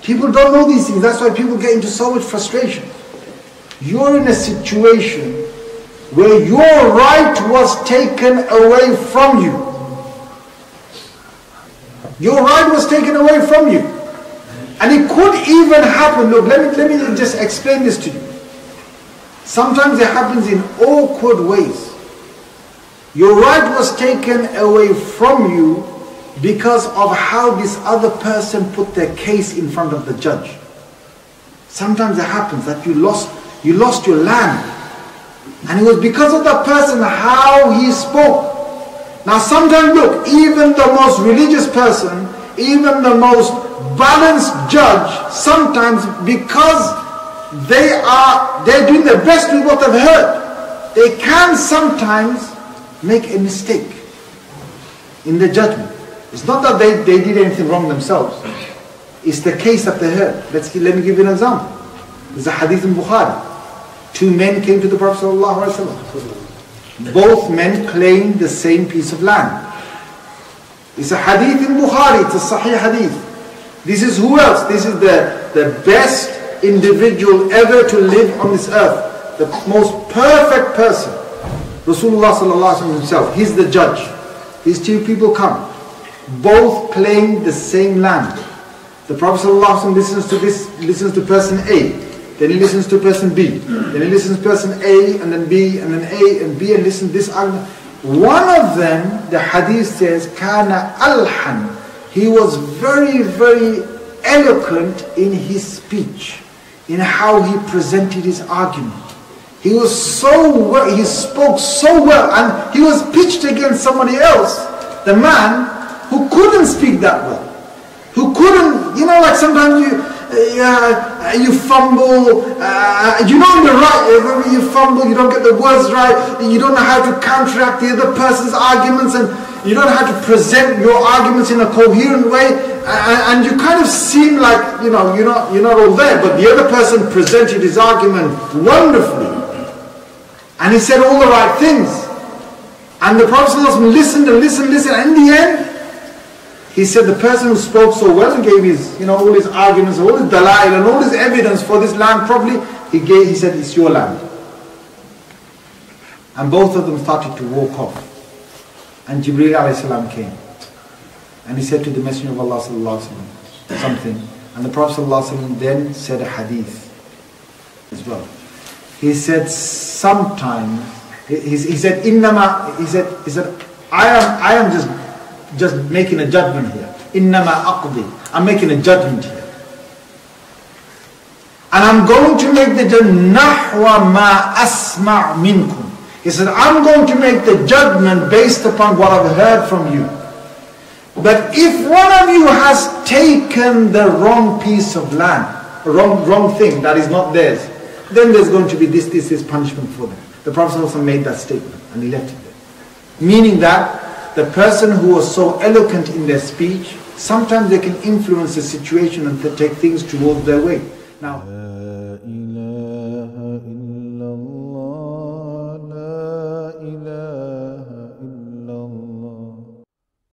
People don't know these things. That's why people get into so much frustration. You're in a situation where your right was taken away from you. Your right was taken away from you. And it could even happen, look, let me just explain this to you. Sometimes it happens in awkward ways. Your right was taken away from you because of how this other person put their case in front of the judge. Sometimes it happens that you lost your land. And it was because of that person, how he spoke. Now sometimes look, even the most religious person, even the most balanced judge, sometimes because they're doing their best with what they've heard, they can sometimes make a mistake in the judgment. It's not that they did anything wrong themselves. It's the case that they heard. Let me give you an example. There's a hadith in Bukhari. Two men came to the Prophet ﷺ. Both men claimed the same piece of land. It's a hadith in Bukhari. It's a sahih hadith. This is who else? This is the best individual ever to live on this earth. The most perfect person. Rasulullah ﷺ himself. He's the judge. These two people come. Both claim the same land. The Prophet ﷺ listens to person A. Then he listens to person B. Then he listens to person A, and then B, and then A, and B, and listens to this argument. One of them, the hadith says, Kana alhan. He was very, very eloquent in his speech, in how he presented his argument. He was so well, he spoke so well, and he was pitched against somebody else, the man who couldn't speak that well. Who couldn't, like sometimes you fumble, you're right, when you fumble, you don't get the words right, you don't know how to counteract the other person's arguments, and you don't know how to present your arguments in a coherent way, and you kind of seem like, you're not all there, but the other person presented his argument wonderfully, and he said all the right things, and the Prophet ﷺ listened and listened, and in the end, he said the person who spoke so well and gave his, all his arguments, all his dalail and all his evidence for this land properly, he said, it's your land. And both of them started to walk off. And Jibreel alayhi salam came. And he said to the Messenger of Allah sallallahu alaihi wasallam something. And the Prophet sallallahu alaihi wasallam then said a hadith as well. He said sometimes, he said, I am just making a judgment here. Innama aqdi. I'm making a judgment here. And I'm going to make the judgment nahwa ma asma' minkum. He said, I'm going to make the judgment based upon what I've heard from you. But if one of you has taken the wrong piece of land, wrong thing that is not theirs, then there's going to be this punishment for them. The Prophet also made that statement and he left it there. Meaning that the person who was so eloquent in their speech, sometimes they can influence the situation and take things towards their way. Now,